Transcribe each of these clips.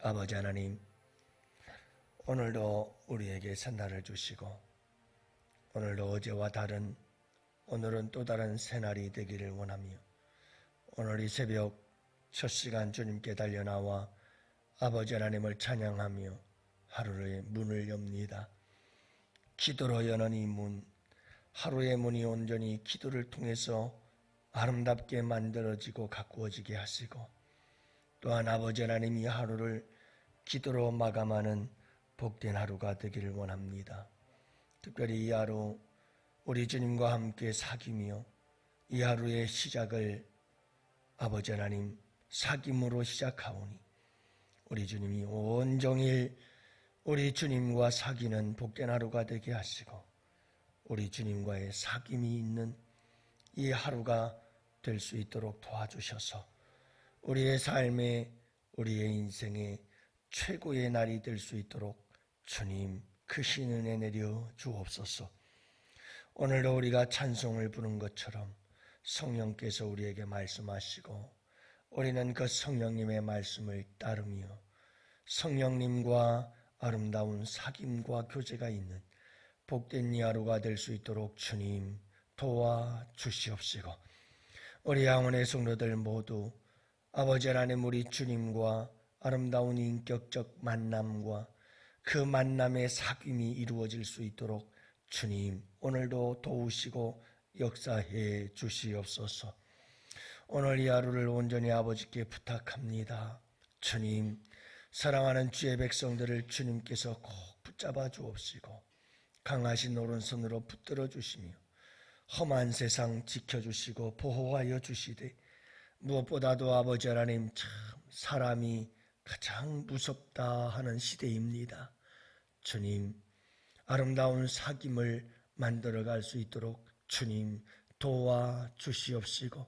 아버지 하나님, 오늘도 우리에게 새날을 주시고 오늘도 어제와 다른 오늘은 또 다른 새날이 되기를 원하며 오늘 이 새벽 첫 시간 주님께 달려나와 아버지 하나님을 찬양하며 하루의 문을 엽니다. 기도로 여는 이 문, 하루의 문이 온전히 기도를 통해서 아름답게 만들어지고 가꾸어지게 하시고 또한 아버지 하나님 이 하루를 기도로 마감하는 복된 하루가 되기를 원합니다. 특별히 이 하루 우리 주님과 함께 사귀며 이 하루의 시작을 아버지 하나님 사귐으로 시작하오니 우리 주님이 온종일 우리 주님과 사귀는 복된 하루가 되게 하시고 우리 주님과의 사귐이 있는 이 하루가 될 수 있도록 도와주셔서 우리의 삶에 우리의 인생에 최고의 날이 될 수 있도록 주님 크신 은혜 내려 주옵소서. 오늘도 우리가 찬송을 부른 것처럼 성령께서 우리에게 말씀하시고 우리는 그 성령님의 말씀을 따르며 성령님과 아름다운 사귐과 교제가 있는 복된 이 하루가 될 수 있도록 주님 도와주시옵시고 우리 양원의 성도들 모두 아버지 하나님 우리 주님과 아름다운 인격적 만남과 그 만남의 사귐이 이루어질 수 있도록 주님 오늘도 도우시고 역사해 주시옵소서. 오늘 이 하루를 온전히 아버지께 부탁합니다. 주님 사랑하는 주의 백성들을 주님께서 꼭 붙잡아 주옵시고 강하신 오른손으로 붙들어 주시며 험한 세상 지켜주시고 보호하여 주시되 무엇보다도 아버지 하나님 참 사람이 가장 무섭다 하는 시대입니다. 주님 아름다운 사귐을 만들어갈 수 있도록 주님 도와주시옵시고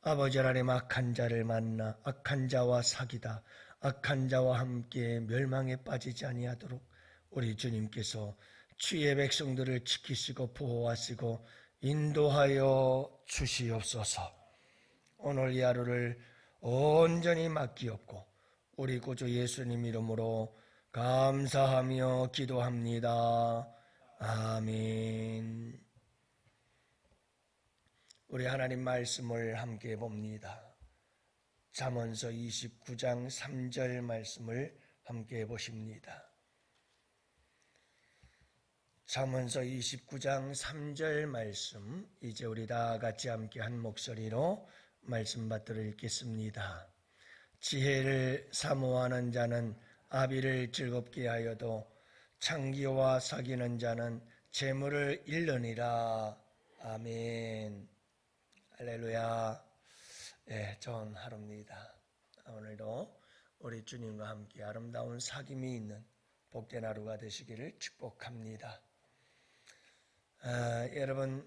아버지 하나님 악한 자를 만나 악한 자와 사귀다 악한 자와 함께 멸망에 빠지지 아니하도록 우리 주님께서 주의 백성들을 지키시고 보호하시고 인도하여 주시옵소서. 오늘 이 하루를 온전히 맡기옵고 우리 구주 예수님 이름으로 감사하며 기도합니다. 아멘. 우리 하나님 말씀을 함께 봅니다. 잠언서 29장 3절 말씀을 함께 보십니다. 잠언서 29장 3절 말씀 이제 우리 다 같이 함께 한 목소리로 말씀 받들어 읽겠습니다. 지혜를 사모하는 자는 아비를 즐겁게 하여도 창기와 사귀는 자는 재물을 잃느니라. 아멘. 할렐루야. 좋은 하루입니다. 오늘도 우리 주님과 함께 아름다운 사귐이 있는 복된 하루가 되시기를 축복합니다. 여러분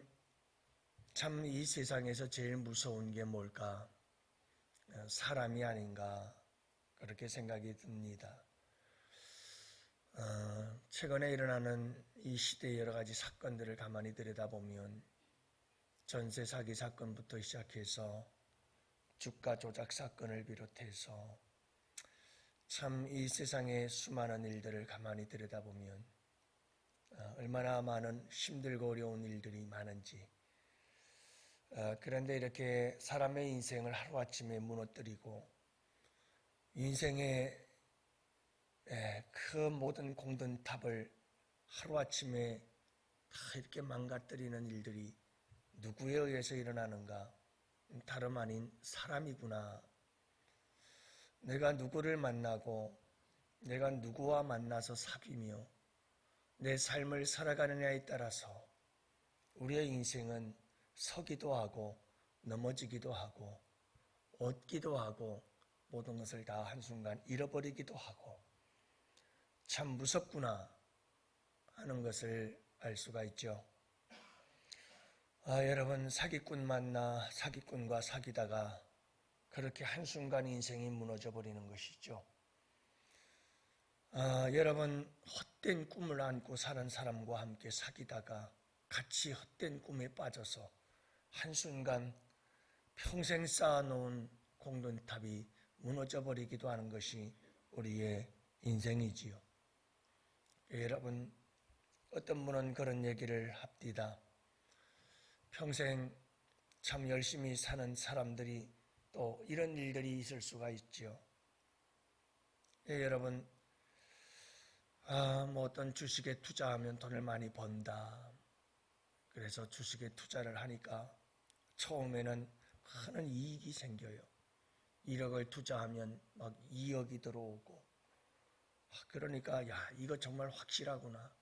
참 이 세상에서 제일 무서운 게 뭘까? 사람이 아닌가 그렇게 생각이 듭니다. 최근에 일어나는 이 시대의 여러 가지 사건들을 가만히 들여다보면 전세 사기 사건부터 시작해서 주가 조작 사건을 비롯해서 참 이 세상의 수많은 일들을 가만히 들여다보면 얼마나 많은 힘들고 어려운 일들이 많은지 그런데 이렇게 사람의 인생을 하루아침에 무너뜨리고 인생의 그 모든 공든탑을 하루아침에 다 이렇게 망가뜨리는 일들이 누구에 의해서 일어나는가? 다름 아닌 사람이구나. 내가 누구를 만나고 내가 누구와 만나서 사귀며 내 삶을 살아가느냐에 따라서 우리의 인생은 서기도 하고 넘어지기도 하고 얻기도 하고 모든 것을 다 한순간 잃어버리기도 하고 참 무섭구나 하는 것을 알 수가 있죠. 여러분 사기꾼 만나 사기꾼과 사귀다가 그렇게 한순간 인생이 무너져 버리는 것이죠. 여러분 헛된 꿈을 안고 사는 사람과 함께 사귀다가 같이 헛된 꿈에 빠져서 한순간 평생 쌓아놓은 공든탑이 무너져 버리기도 하는 것이 우리의 인생이지요. 여러분, 어떤 분은 그런 얘기를 합디다. 평생 참 열심히 사는 사람들이 또 이런 일들이 있을 수가 있지요. 여러분, 뭐 어떤 주식에 투자하면 돈을 많이 번다. 그래서 주식에 투자를 하니까 처음에는 큰 이익이 생겨요. 1억을 투자하면 막 2억이 들어오고, 그러니까 야, 이거 정말 확실하구나.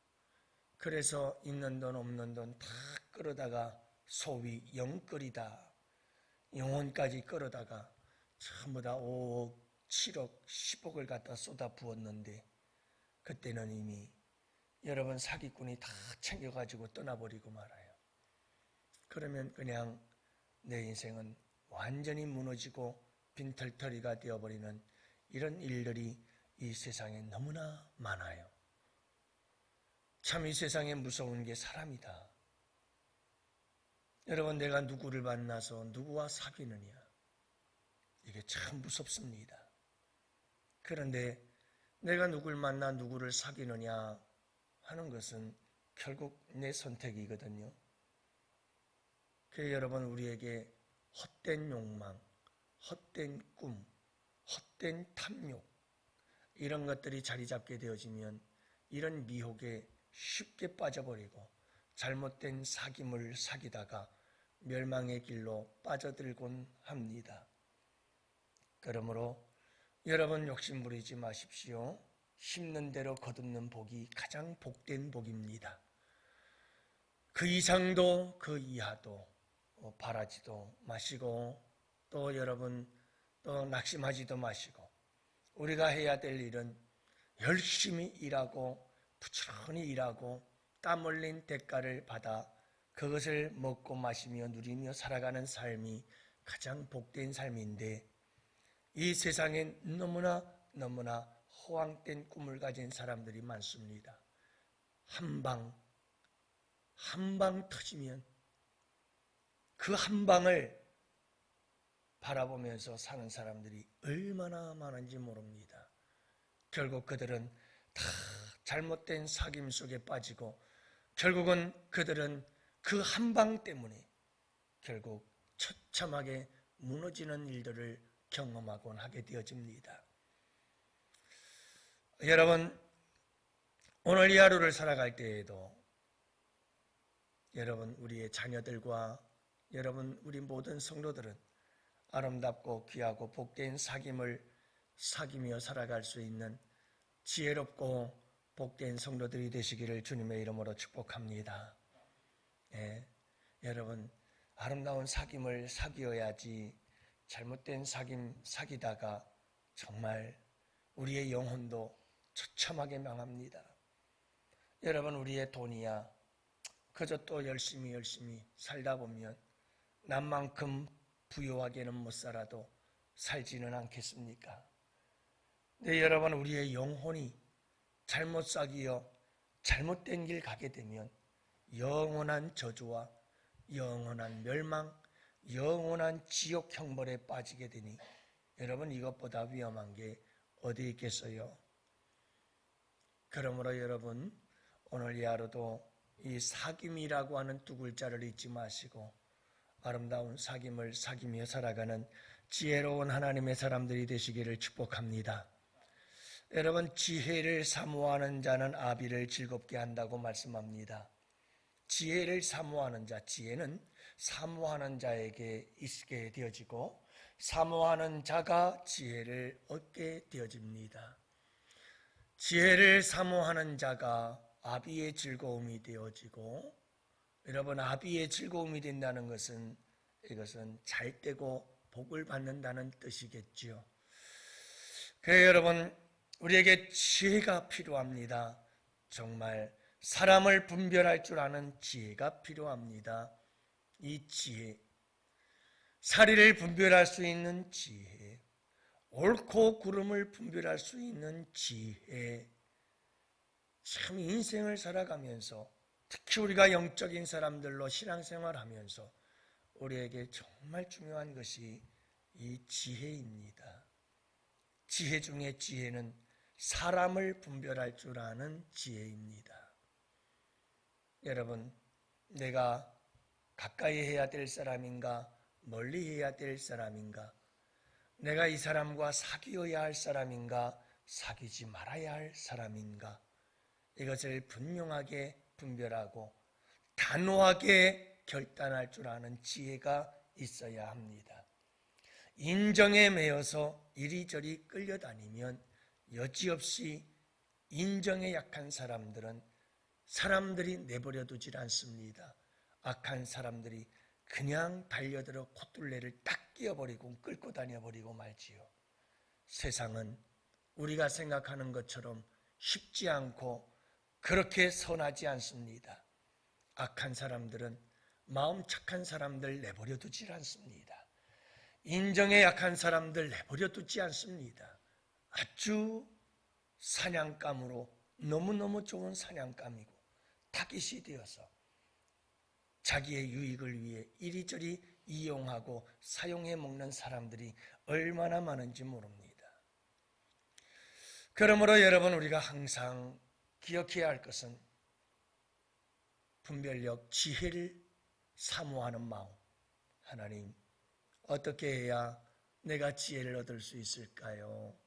그래서 있는 돈 없는 돈 다 끌어다가 소위 영끌이다, 영혼까지 끌어다가 전부 다 5억, 7억, 10억을 갖다 쏟아 부었는데, 그때는 이미 여러분 사기꾼이 다 챙겨가지고 떠나버리고 말아요. 그러면 그냥 내 인생은 완전히 무너지고 빈털터리가 되어버리는 이런 일들이 이 세상에 너무나 많아요. 참 이 세상에 무서운 게 사람이다. 여러분, 내가 누구를 만나서 누구와 사귀느냐, 이게 참 무섭습니다. 그런데 내가 누굴 만나 누구를 사귀느냐 하는 것은 결국 내 선택이거든요. 그래서 여러분, 우리에게 헛된 욕망, 헛된 꿈, 헛된 탐욕, 이런 것들이 자리 잡게 되어지면 이런 미혹에 쉽게 빠져버리고 잘못된 사귐을 사귀다가 멸망의 길로 빠져들곤 합니다. 그러므로 여러분, 욕심 부리지 마십시오. 심는 대로 거듭는 복이 가장 복된 복입니다. 그 이상도 그 이하도 바라지도 마시고, 또 여러분, 또 낙심하지도 마시고, 우리가 해야 될 일은 열심히 일하고 부지런히 일하고 땀 흘린 대가를 받아 그것을 먹고 마시며 누리며 살아가는 삶이 가장 복된 삶인데, 이 세상엔 너무나 허황된 꿈을 가진 사람들이 많습니다. 한 방 터지면 그 한 방을 바라보면서 사는 사람들이 얼마나 많은지 모릅니다. 결국 그들은 다 잘못된 사귐 속에 빠지고, 결국은 그들은 그 한 방 때문에 결국 처참하게 무너지는 일들을 경험하곤 하게 되어집니다. 여러분, 오늘 이 하루를 살아갈 때에도 여러분, 우리의 자녀들과 여러분, 우리 모든 성도들은 아름답고 귀하고 복된 사귐을 사귀며 살아갈 수 있는 지혜롭고 복된 성도들이 되시기를 주님의 이름으로 축복합니다. 여러분, 아름다운 사귐을 사귀어야지 잘못된 사귐 사귀다가 정말 우리의 영혼도 처참하게 망합니다. 여러분, 우리의 돈이야 그저 또 열심히 살다 보면 남만큼 부유하게는 못 살아도 살지는 않겠습니까? 네, 여러분, 우리의 영혼이 잘못 사귀어 잘못된 길 가게 되면 영원한 저주와 영원한 멸망, 영원한 지옥 형벌에 빠지게 되니 여러분, 이것보다 위험한 게 어디 있겠어요? 그러므로 여러분, 오늘 이 하루도 이 사귐이라고 하는 두 글자를 잊지 마시고 아름다운 사귐을 사귀며 살아가는 지혜로운 하나님의 사람들이 되시기를 축복합니다. 여러분, 지혜를 사모하는 자는 아비를 즐겁게 한다고 말씀합니다. 지혜를 사모하는 자, 지혜는 사모하는 자에게 있게 되어지고 사모하는 자가 지혜를 얻게 되어집니다. 지혜를 사모하는 자가 아비의 즐거움이 되어지고, 여러분, 아비의 즐거움이 된다는 것은 이것은 잘되고 복을 받는다는 뜻이겠지요. 그래서 여러분, 우리에게 지혜가 필요합니다. 정말 사람을 분별할 줄 아는 지혜가 필요합니다. 이 지혜, 사리를 분별할 수 있는 지혜, 옳고 그름을 분별할 수 있는 지혜, 참 인생을 살아가면서 특히 우리가 영적인 사람들로 신앙생활하면서 우리에게 정말 중요한 것이 이 지혜입니다. 지혜 중에 지혜는 사람을 분별할 줄 아는 지혜입니다. 여러분, 내가 가까이 해야 될 사람인가, 멀리 해야 될 사람인가, 내가 이 사람과 사귀어야 할 사람인가, 사귀지 말아야 할 사람인가, 이것을 분명하게 분별하고 단호하게 결단할 줄 아는 지혜가 있어야 합니다. 인정에 매여서 이리저리 끌려다니면 여지없이 인정에 약한 사람들은 사람들이 내버려 두질 않습니다. 악한 사람들이 그냥 달려들어 콧둘레를 딱 끼워버리고 끌고 다녀버리고 말지요. 세상은 우리가 생각하는 것처럼 쉽지 않고 그렇게 선하지 않습니다. 악한 사람들은 마음 착한 사람들 내버려 두질 않습니다. 인정에 약한 사람들 내버려 두지 않습니다. 아주 사냥감으로 너무너무 좋은 사냥감이고 타깃이 되어서 자기의 유익을 위해 이리저리 이용하고 사용해 먹는 사람들이 얼마나 많은지 모릅니다. 그러므로 여러분, 우리가 항상 기억해야 할 것은 분별력, 지혜를 사모하는 마음. 하나님, 어떻게 해야 내가 지혜를 얻을 수 있을까요?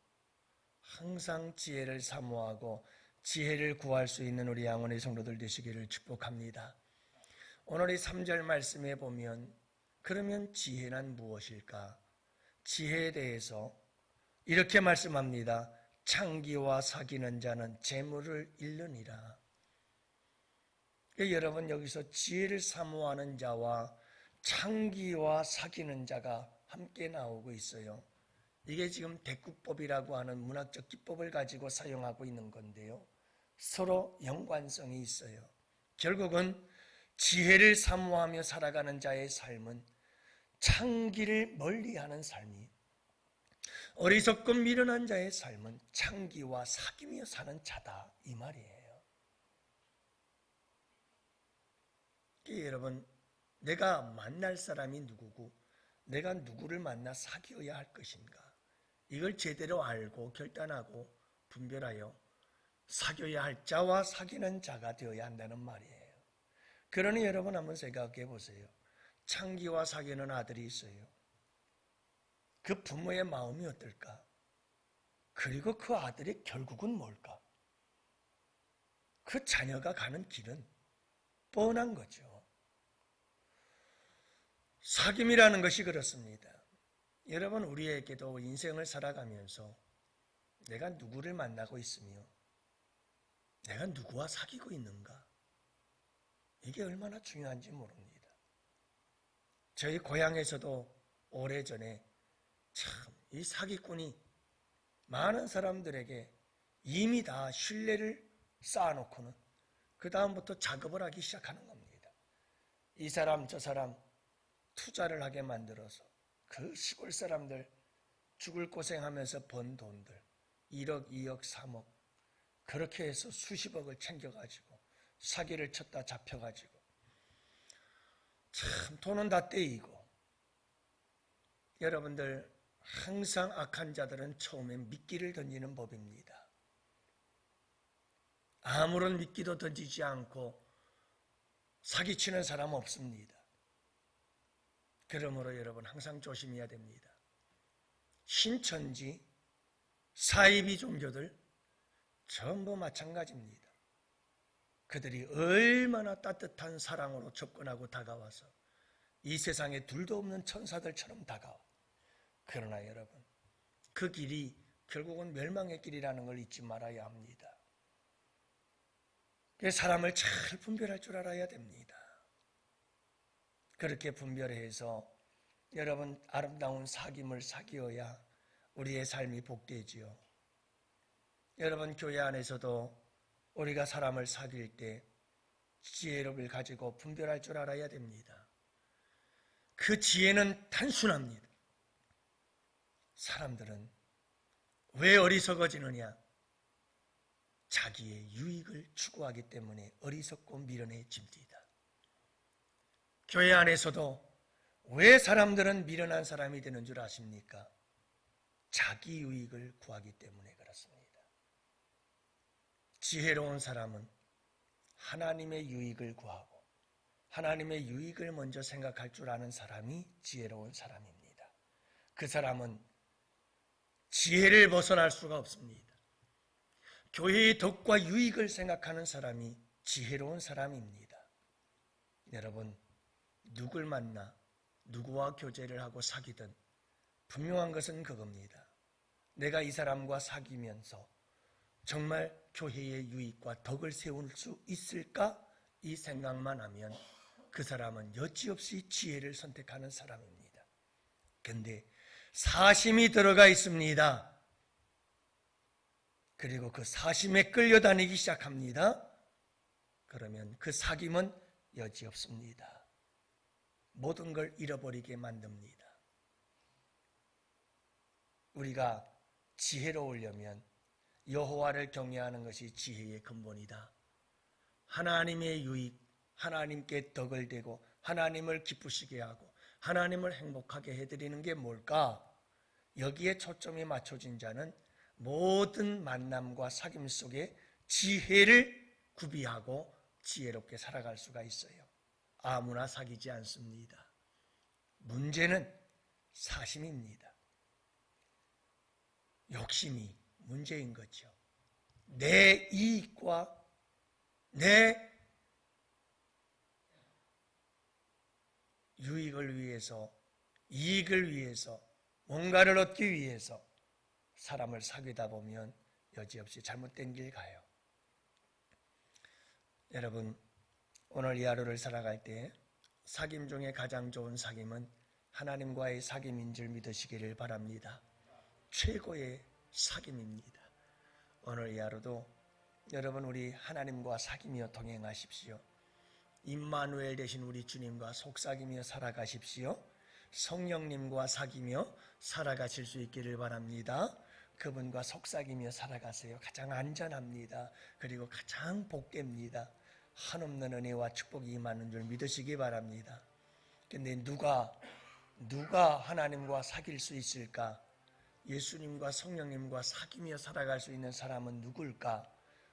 항상 지혜를 사모하고 지혜를 구할 수 있는 우리 양원의 성도들 되시기를 축복합니다. 오늘 이 3절 말씀에 보면 그러면 지혜란 무엇일까? 지혜에 대해서 이렇게 말씀합니다. 창기와 사귀는 자는 재물을 잃느니라. 여러분, 여기서 지혜를 사모하는 자와 창기와 사귀는 자가 함께 나오고 있어요. 이게 지금 대꾸법이라고 하는 문학적 기법을 가지고 사용하고 있는 건데요. 서로 연관성이 있어요. 결국은 지혜를 사모하며 살아가는 자의 삶은 창기를 멀리하는 삶이, 어리석고 미련한 자의 삶은 창기와 사귀며 사는 자다, 이 말이에요. 여러분, 내가 만날 사람이 누구고 내가 누구를 만나 사귀어야 할 것인가, 이걸 제대로 알고 결단하고 분별하여 사귀어야 할 자와 사귀는 자가 되어야 한다는 말이에요. 그러니 여러분, 한번 생각해 보세요. 창기와 사귀는 아들이 있어요. 그 부모의 마음이 어떨까? 그리고 그 아들의 결국은 뭘까? 그 자녀가 가는 길은 뻔한 거죠. 사귐이라는 것이 그렇습니다. 여러분, 우리에게도 인생을 살아가면서 내가 누구를 만나고 있으며 내가 누구와 사귀고 있는가, 이게 얼마나 중요한지 모릅니다. 저희 고향에서도 오래전에 참 이 사기꾼이 많은 사람들에게 이미 다 신뢰를 쌓아놓고는 그 다음부터 작업을 하기 시작하는 겁니다. 이 사람 저 사람 투자를 하게 만들어서 그 시골 사람들 죽을 고생하면서 번 돈들 1억, 2억, 3억 그렇게 해서 수십억을 챙겨가지고 사기를 쳤다 잡혀가지고 참 돈은 다 떼이고. 여러분들, 항상 악한 자들은 처음엔 미끼를 던지는 법입니다. 아무런 미끼도 던지지 않고 사기치는 사람 없습니다. 그러므로 여러분, 항상 조심해야 됩니다. 신천지, 사이비 종교들 전부 마찬가지입니다. 그들이 얼마나 따뜻한 사랑으로 접근하고 다가와서 이 세상에 둘도 없는 천사들처럼 다가와. 그러나 여러분, 그 길이 결국은 멸망의 길이라는 걸 잊지 말아야 합니다. 사람을 잘 분별할 줄 알아야 됩니다. 그렇게 분별해서 여러분, 아름다운 사귐을 사귀어야 우리의 삶이 복되지요. 여러분, 교회 안에서도 우리가 사람을 사귈 때 지혜를 가지고 분별할 줄 알아야 됩니다. 그 지혜는 단순합니다. 사람들은 왜 어리석어지느냐? 자기의 유익을 추구하기 때문에 어리석고 미련해집니다. 교회 안에서도 왜 사람들은 미련한 사람이 되는 줄 아십니까? 자기 유익을 구하기 때문에 그렇습니다. 지혜로운 사람은 하나님의 유익을 구하고 하나님의 유익을 먼저 생각할 줄 아는 사람이 지혜로운 사람입니다. 그 사람은 지혜를 벗어날 수가 없습니다. 교회의 덕과 유익을 생각하는 사람이 지혜로운 사람입니다. 여러분, 누굴 만나 누구와 교제를 하고 사귀든 분명한 것은 그겁니다. 내가 이 사람과 사귀면서 정말 교회의 유익과 덕을 세울 수 있을까? 이 생각만 하면 그 사람은 여지없이 지혜를 선택하는 사람입니다. 그런데 사심이 들어가 있습니다. 그리고 그 사심에 끌려다니기 시작합니다. 그러면 그 사귐은 여지없습니다. 모든 걸 잃어버리게 만듭니다. 우리가 지혜로우려면 여호와를 경외하는 것이 지혜의 근본이다. 하나님의 유익, 하나님께 덕을 대고 하나님을 기쁘시게 하고 하나님을 행복하게 해드리는 게 뭘까? 여기에 초점이 맞춰진 자는 모든 만남과 사귐 속에 지혜를 구비하고 지혜롭게 살아갈 수가 있어요. 아무나 사귀지 않습니다. 문제는 사심입니다. 욕심이 문제인 거죠. 내 이익과 내 유익을 위해서, 이익을 위해서, 뭔가를 얻기 위해서 사람을 사귀다 보면 여지없이 잘못된 길 가요. 여러분, 오늘 이 하루를 살아갈 때 사귐 중에 가장 좋은 사귐은 하나님과의 사귐인 줄 믿으시기를 바랍니다. 최고의 사귐입니다. 오늘 이 하루도 여러분 우리 하나님과 사귐이여 동행하십시오. 임마누엘 되신 우리 주님과 속삭이며 살아가십시오. 성령님과 사귀며 살아가실 수 있기를 바랍니다. 그분과 속삭이며 살아가세요. 가장 안전합니다. 그리고 가장 복됩니다. 한없는 은혜와 축복이 임하는 줄 믿으시기 바랍니다. 그런데 누가 하나님과 사귈 수 있을까? 예수님과 성령님과 사귀며 살아갈 수 있는 사람은 누굴까?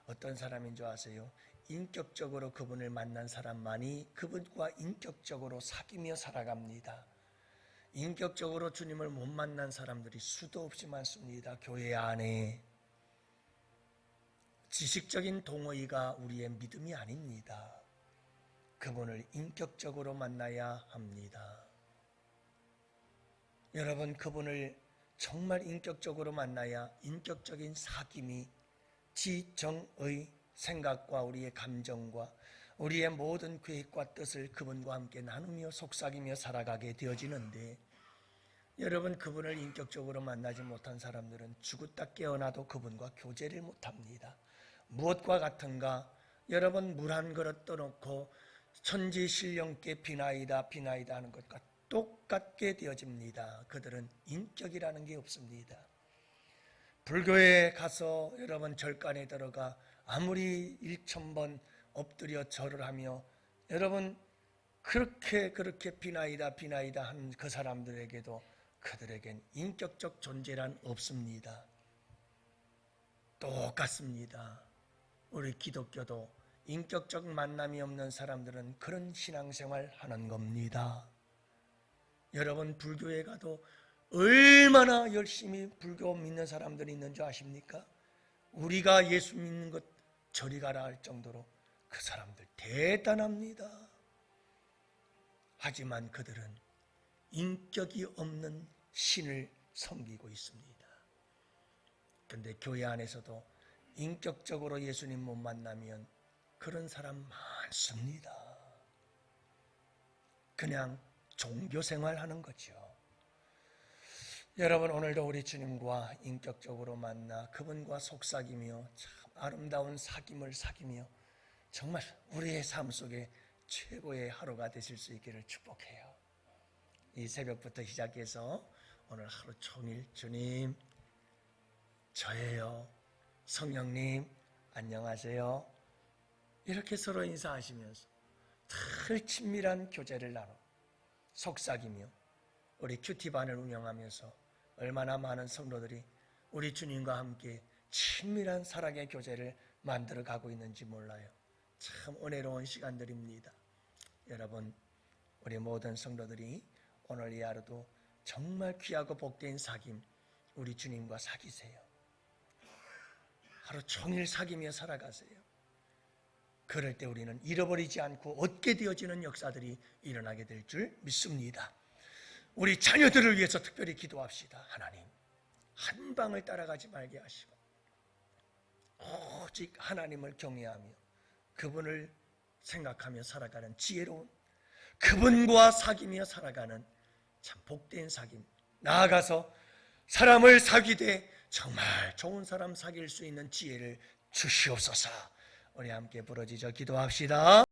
어떤 사람인 줄 아세요? 인격적으로 그분을 만난 사람만이 그분과 인격적으로 사귀며 살아갑니다. 인격적으로 주님을 못 만난 사람들이 수도 없이 많습니다. 교회 안에. 지식적인 동의가 우리의 믿음이 아닙니다. 그분을 인격적으로 만나야 합니다. 여러분, 그분을 정말 인격적으로 만나야 인격적인 사귐이 지정의 생각과 우리의 감정과 우리의 모든 계획과 뜻을 그분과 함께 나누며 속삭이며 살아가게 되어지는데, 여러분, 그분을 인격적으로 만나지 못한 사람들은 죽었다 깨어나도 그분과 교제를 못합니다. 무엇과 같은가? 여러분, 물 한 그릇 떠놓고 천지신령께 비나이다 비나이다 하는 것과 똑같게 되어집니다. 그들은 인격이라는 게 없습니다. 불교에 가서 여러분 절간에 들어가 아무리 1000번 엎드려 절을 하며 여러분 그렇게 비나이다 비나이다 하는 그 사람들에게도 그들에겐 인격적 존재란 없습니다. 똑같습니다. 우리 기독교도 인격적 만남이 없는 사람들은 그런 신앙생활 하는 겁니다. 여러분, 불교에 가도 얼마나 열심히 불교 믿는 사람들이 있는 줄 아십니까? 우리가 예수 믿는 것 저리 가라 할 정도로 그 사람들 대단합니다. 하지만 그들은 인격이 없는 신을 섬기고 있습니다. 그런데 교회 안에서도 인격적으로 예수님 못 만나면 그런 사람 많습니다. 그냥 종교생활 하는 거죠. 여러분, 오늘도 우리 주님과 인격적으로 만나 그분과 속삭이며 참 아름다운 사귐을 사귀며 정말 우리의 삶 속에 최고의 하루가 되실 수 있기를 축복해요. 이 새벽부터 시작해서 오늘 하루 종일 주님, 저예요. 성령님, 안녕하세요. 이렇게 서로 인사하시면서 늘 친밀한 교제를 나눠 속삭이며 우리 큐티반을 운영하면서 얼마나 많은 성도들이 우리 주님과 함께 친밀한 사랑의 교제를 만들어 가고 있는지 몰라요. 참 은혜로운 시간들입니다. 여러분, 우리 모든 성도들이 오늘 이 하루도 정말 귀하고 복된 사귐, 우리 주님과 사귀세요. 하루 종일 사귀며 살아가세요. 그럴 때 우리는 잃어버리지 않고 얻게 되어지는 역사들이 일어나게 될 줄 믿습니다. 우리 자녀들을 위해서 특별히 기도합시다. 하나님, 한 방을 따라가지 말게 하시고 오직 하나님을 경외하며 그분을 생각하며 살아가는 지혜로운, 그분과 사귀며 살아가는 참 복된 사귐, 나아가서 사람을 사귀되 정말 좋은 사람 사귈 수 있는 지혜를 주시옵소서. 우리 함께 부르짖어 기도합시다.